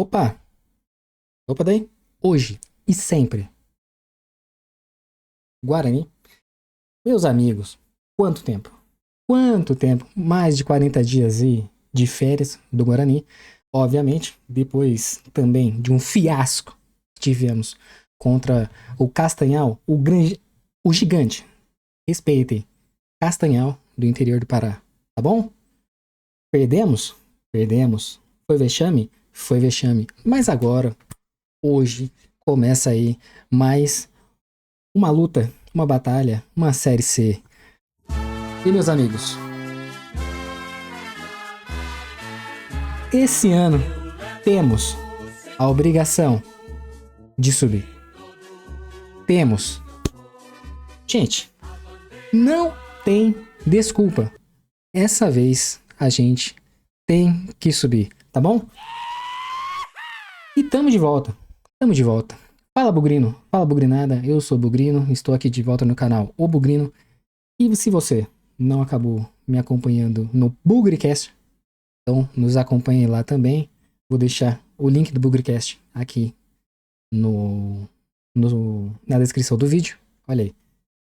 Opa, opa daí. Hoje e sempre. Guarani. Meus amigos, quanto tempo? Quanto tempo? Mais de 40 dias de férias do Guarani. Obviamente, depois também de um fiasco que tivemos contra o Castanhal, o gigante. Respeitem. Castanhal do interior do Pará. Tá bom? Perdemos? Perdemos. Foi vexame? Foi vexame. Mas agora, hoje, começa aí mais uma luta, uma batalha, uma série C. E meus amigos, esse ano temos a obrigação de subir. Temos. Gente, não tem desculpa. Essa vez a gente tem que subir, tá bom? E tamo de volta. Tamo de volta. Fala Bugrino, fala Bugrinada, eu sou o Bugrino, estou aqui de volta no canal O Bugrino. E se você não acabou me acompanhando no Bugricast, então nos acompanhe lá também. Vou deixar o link do Bugricast aqui na descrição do vídeo. Olha aí,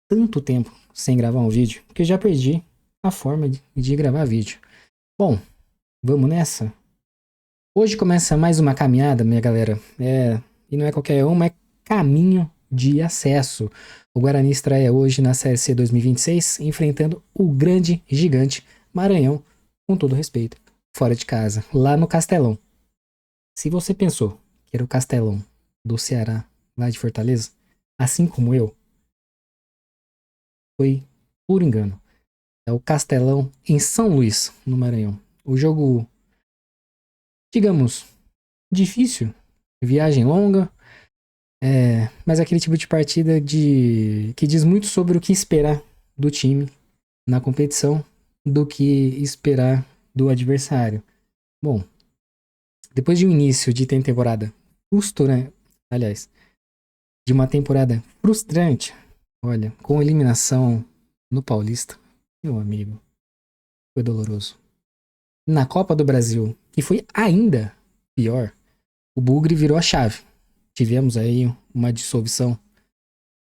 tanto tempo sem gravar um vídeo que eu já perdi a forma de gravar vídeo. Bom, vamos nessa? Hoje começa mais uma caminhada, minha galera. E não é qualquer uma, é caminho de acesso. O Guarani estreia hoje na Série C 2026, enfrentando o grande gigante Maranhão, com todo respeito, fora de casa, lá no Castelão. Se você pensou que era o Castelão do Ceará, lá de Fortaleza, assim como eu, foi por engano. É o Castelão em São Luís, no Maranhão. O jogo, digamos, difícil, viagem longa, mas aquele tipo de partida que diz muito sobre o que esperar do time na competição do que esperar do adversário. Bom, depois de um início de temporada frustrante, aliás, de uma temporada frustrante, olha, com eliminação no Paulista, meu amigo, foi doloroso. Na Copa do Brasil, que foi ainda pior, o Bugre virou a chave. Tivemos aí uma dissolução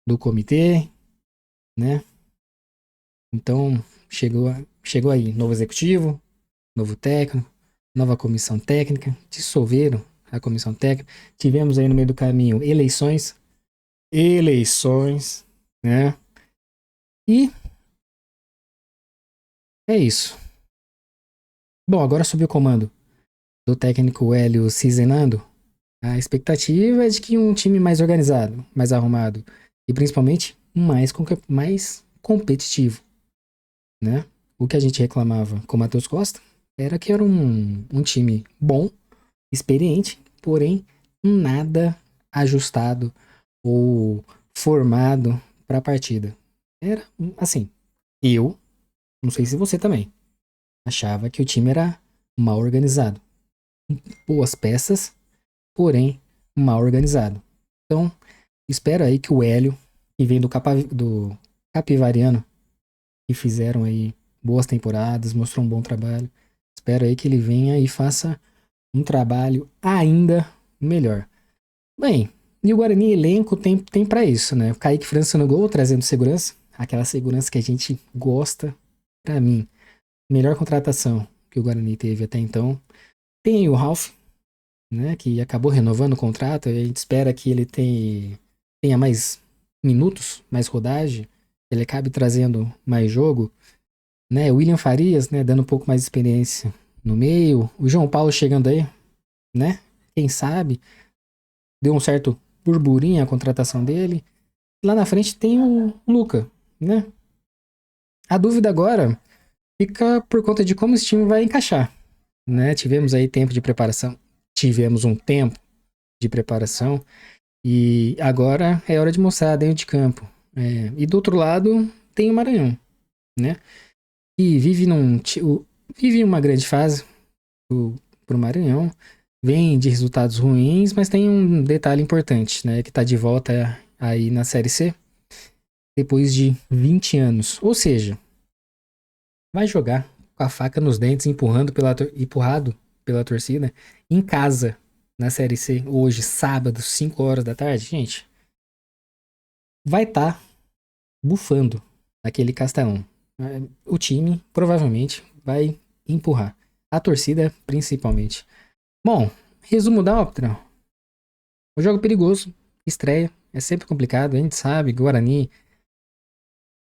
do comitê, né? Então, chegou aí novo executivo, novo técnico, nova comissão técnica, dissolveram a comissão técnica. Tivemos aí no meio do caminho eleições, né? E é isso. Bom, agora sob o comando do técnico Hélio Cizenando, a expectativa é de que um time mais organizado, mais arrumado e principalmente mais competitivo, né? O que a gente reclamava com o Matheus Costa era que era um time bom, experiente, porém nada ajustado ou formado para a partida. Era assim, eu, não sei se você também, achava que o time era mal organizado. Boas peças, porém mal organizado. Então, espero aí que o Hélio, que vem do Capivariano, que fizeram aí boas temporadas, mostrou um bom trabalho. Espero aí que ele venha e faça um trabalho ainda melhor. Bem, e o Guarani elenco tem para isso, né? O Kaique França no gol, trazendo segurança. Aquela segurança que a gente gosta. Pra mim, melhor contratação que o Guarani teve até então. Tem o Ralph, né? Que acabou renovando o contrato. A gente espera que ele tenha mais minutos, mais rodagem. Ele acabe trazendo mais jogo, né? O William Farias, né? Dando um pouco mais de experiência no meio. O João Paulo chegando aí, né? Quem sabe? Deu um certo burburinho a contratação dele. Lá na frente tem o Luca, né? A dúvida agora fica por conta de como esse time vai encaixar, né? Tivemos aí tempo de preparação, tivemos um tempo de preparação e agora é hora de mostrar dentro de campo. E do outro lado tem o Maranhão, né? E vive uma grande fase pro Maranhão. Vem de resultados ruins, mas tem um detalhe importante, né? Que tá de volta aí na Série C depois de 20 anos. Ou seja, vai jogar com a faca nos dentes, empurrado pela torcida em casa. na Série C hoje, sábado, 5 horas da tarde, gente, vai estar bufando aquele Castelão. O time provavelmente vai empurrar. A torcida, principalmente. Bom, resumo da ópera. O jogo perigoso, estreia, é sempre complicado, a gente sabe, Guarani,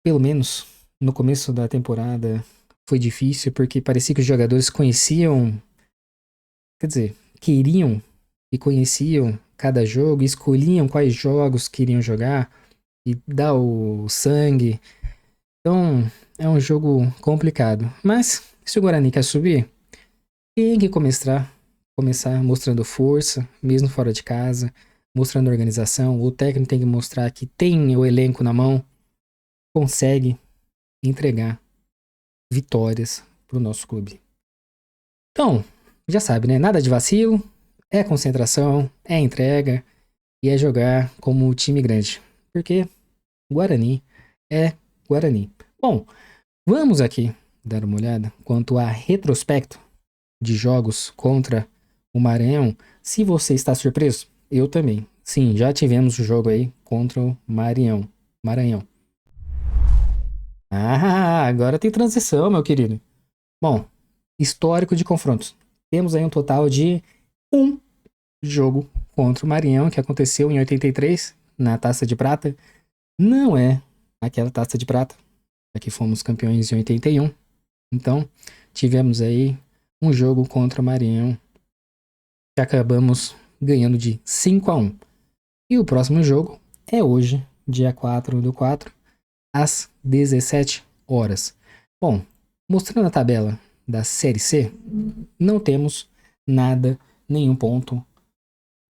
pelo menos no começo da temporada, foi difícil, porque parecia que os jogadores conheciam, quer dizer, queriam e conheciam cada jogo, escolhiam quais jogos queriam jogar e dar o sangue. Então, é um jogo complicado. Mas, se o Guarani quer subir, tem que começar mostrando força, mesmo fora de casa, mostrando organização. O técnico tem que mostrar que tem o elenco na mão, consegue entregar vitórias pro nosso clube. Então, já sabe, né? Nada de vacilo, é concentração, é entrega e é jogar como time grande. Porque Guarani é Guarani. Bom, vamos aqui dar uma olhada quanto a retrospecto de jogos contra o Maranhão. Se você está surpreso, eu também. Sim, já tivemos o jogo aí contra o Maranhão. Ah, agora tem transição, meu querido. Bom, histórico de confrontos. Temos aí um total de um jogo contra o Maranhão, que aconteceu em 83, na Taça de Prata. Não é aquela Taça de Prata, a que fomos campeões em 81. Então, tivemos aí um jogo contra o Maranhão, que acabamos ganhando de 5-1. E o próximo jogo é hoje, dia 4/4, às 17 horas. Bom, mostrando a tabela da Série C, não temos nada, nenhum ponto,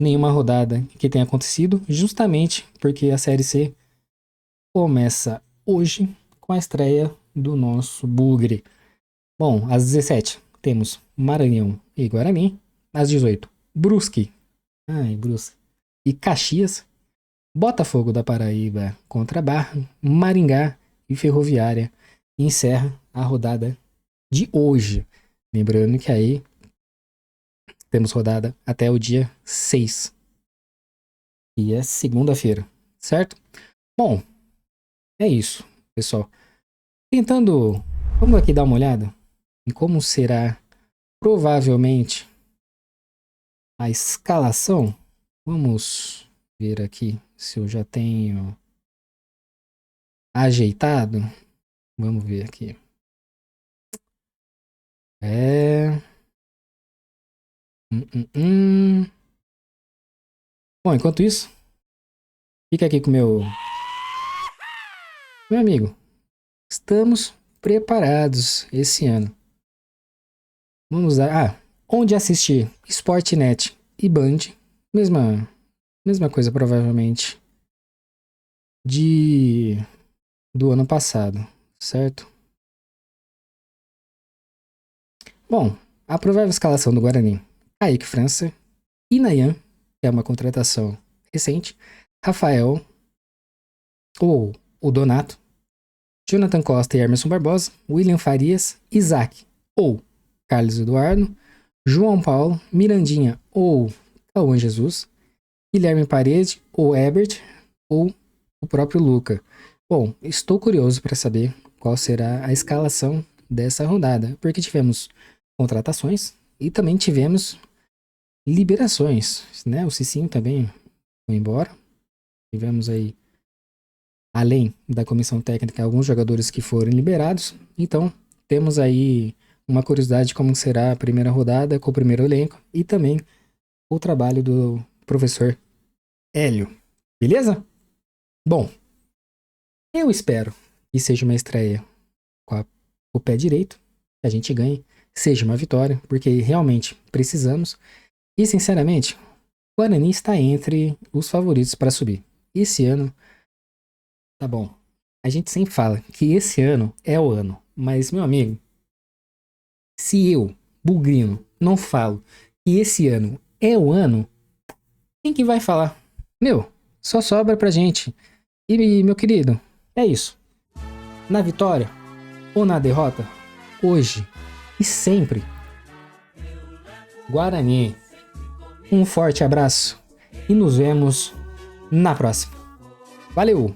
nenhuma rodada que tenha acontecido, justamente porque a Série C começa hoje com a estreia do nosso Bugre. Bom, às 17 temos Maranhão e Guarani, às 18 Brusque, e Caxias, Botafogo da Paraíba contra Barra, Maringá e Ferroviária encerra a rodada de hoje. Lembrando que aí temos rodada até o dia 6. E é segunda-feira, certo? Bom, é isso, pessoal. Vamos aqui dar uma olhada em como será provavelmente a escalação. Vamos ver aqui se eu já tenho ajeitado. Vamos ver aqui. Bom, enquanto isso, fica aqui com meu amigo. Estamos preparados esse ano. Vamos lá. Onde assistir? Sportnet e Band. Mesma coisa, provavelmente, do ano passado, certo? Bom, a provável escalação do Guarani: Kaique França, Inayan, que é uma contratação recente, Rafael, ou o Donato, Jonathan Costa e Emerson Barbosa, William Farias, Isaac, ou Carlos Eduardo, João Paulo, Mirandinha, ou Cauã Jesus, Guilherme Parede, ou Ebert, ou o próprio Luca. Bom, estou curioso para saber qual será a escalação dessa rodada, porque tivemos contratações e também tivemos liberações, né? O Cicinho também foi embora. Tivemos aí, além da comissão técnica, alguns jogadores que foram liberados. Então, temos aí uma curiosidade de como será a primeira rodada com o primeiro elenco e também o trabalho do professor Hélio. Beleza? Bom, eu espero que seja uma estreia com o pé direito, que a gente ganhe, seja uma vitória, porque realmente precisamos. E, sinceramente, o Guarani está entre os favoritos para subir. Esse ano, tá bom, a gente sempre fala que esse ano é o ano, mas, meu amigo, se eu, bugrino, não falo que esse ano é o ano, quem que vai falar? Meu, só sobra pra gente. E, meu querido, é isso. Na vitória ou na derrota, hoje e sempre, Guarani. Um forte abraço e nos vemos na próxima. Valeu!